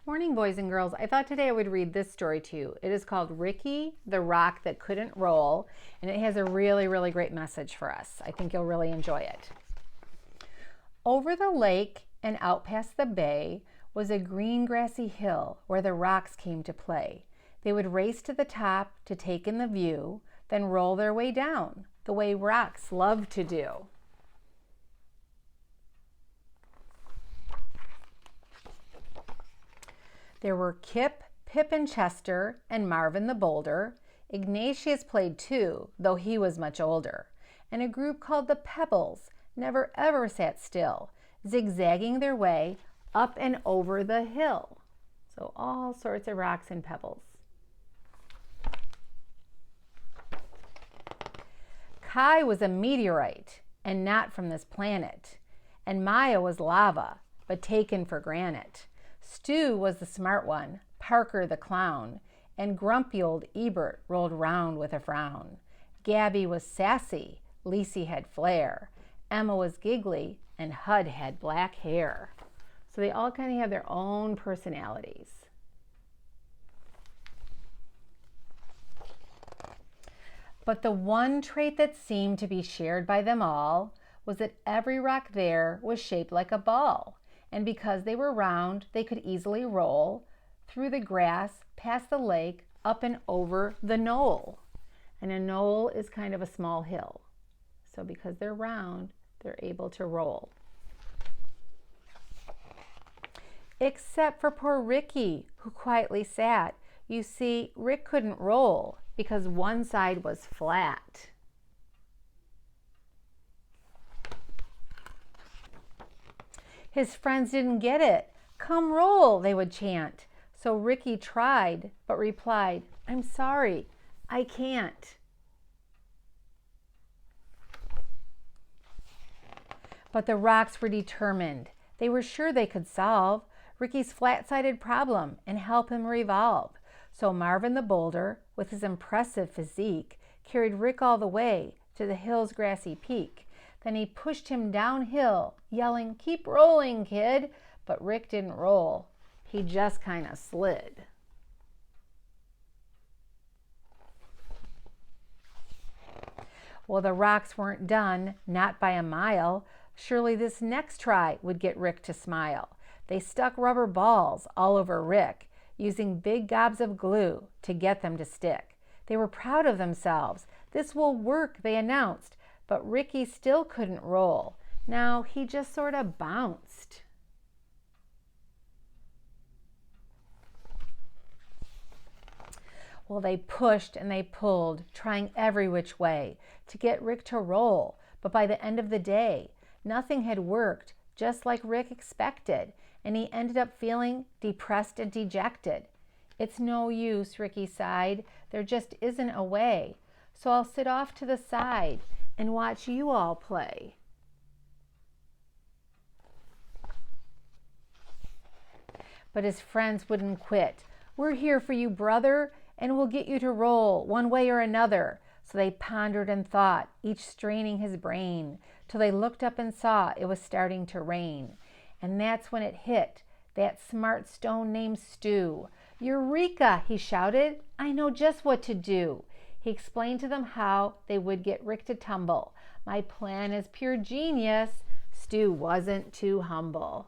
Morning, boys and girls. I thought today I would read this story to you. It is called Ricky, the Rock That Couldn't Roll, and it has a really, really great message for us. I think you'll really enjoy it. Over the lake and out past the bay was a green grassy hill where the rocks came to play. They would race to the top to take in the view, then roll their way down, the way rocks love to do. There were Kip, Pip, and Chester, and Marvin the Boulder. Ignatius played too, though he was much older. And a group called the Pebbles never ever sat still, zigzagging their way up and over the hill. So all sorts of rocks and pebbles. Kai was a meteorite and not from this planet. And Maya was lava, but taken for granite. Stu was the smart one, Parker the clown, and grumpy old Ebert rolled round with a frown. Gabby was sassy, Lacey had flair, Emma was giggly, and Hud had black hair. So they all kind of have their own personalities. But the one trait that seemed to be shared by them all was that every rock there was shaped like a ball. And because they were round, they could easily roll through the grass, past the lake, up and over the knoll. And a knoll is kind of a small hill. So because they're round, they're able to roll. Except for poor Ricky, who quietly sat. You see, Rick couldn't roll because one side was flat. His friends didn't get it. "Come roll," they would chant. So Ricky tried, but replied, "I'm sorry, I can't." But the rocks were determined. They were sure they could solve Ricky's flat-sided problem and help him revolve. So Marvin the Boulder, with his impressive physique, carried Rick all the way to the hill's grassy peak. Then he pushed him downhill, yelling, "Keep rolling, kid." But Rick didn't roll. He just kind of slid. Well, the rocks weren't done, not by a mile. Surely this next try would get Rick to smile. They stuck rubber balls all over Rick, using big gobs of glue to get them to stick. They were proud of themselves. "This will work," they announced. But Ricky still couldn't roll. Now he just sort of bounced. Well, they pushed and they pulled, trying every which way to get Rick to roll. But by the end of the day, nothing had worked just like Rick expected, and he ended up feeling depressed and dejected. "It's no use," Ricky sighed. "There just isn't a way. So I'll sit off to the side and watch you all play." But his friends wouldn't quit. "We're here for you, brother, and we'll get you to roll one way or another." So they pondered and thought, each straining his brain, till they looked up and saw it was starting to rain. And that's when it hit that smart stone named Stu. "Eureka!" he shouted. "I know just what to do." He explained to them how they would get Rick to tumble. "My plan is pure genius." Stu wasn't too humble.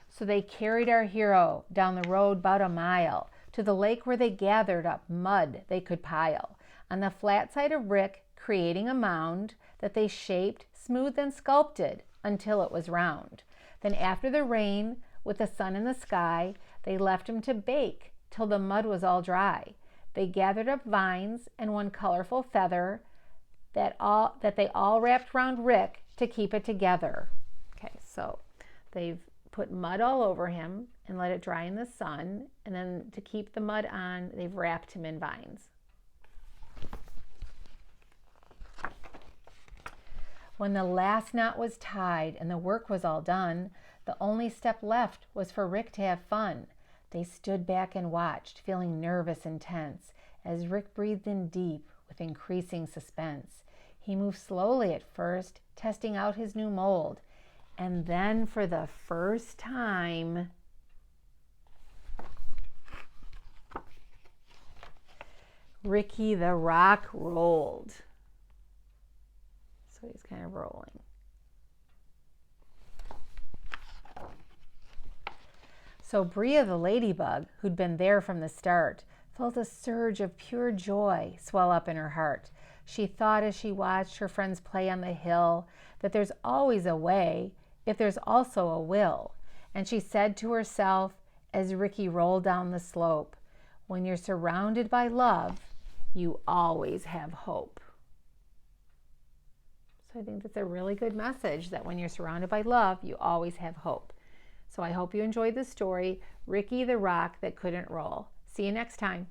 So they carried our hero down the road about a mile to the lake where they gathered up mud they could pile on the flat side of Rick, creating a mound that they shaped, smoothed, and sculpted until it was round. Then after the rain, with the sun in the sky, they left him to bake till the mud was all dry. They gathered up vines and one colorful feather that they all wrapped round Rick to keep it together. Okay, so they've put mud all over him and let it dry in the sun, and then to keep the mud on, they've wrapped him in vines. When the last knot was tied and the work was all done, the only step left was for Rick to have fun. They stood back and watched, feeling nervous and tense, as Rick breathed in deep with increasing suspense. He moved slowly at first, testing out his new mold, And then for the first time, Ricky the Rock rolled. So he's kind of rolling. So Bria the ladybug, who'd been there from the start, felt a surge of pure joy swell up in her heart. She thought as she watched her friends play on the hill that there's always a way if there's also a will. And she said to herself as Ricky rolled down the slope, when you're surrounded by love, you always have hope. So I think that's a really good message, that when you're surrounded by love, you always have hope. So I hope you enjoyed the story, Ricky the Rock That Couldn't Roll. See you next time.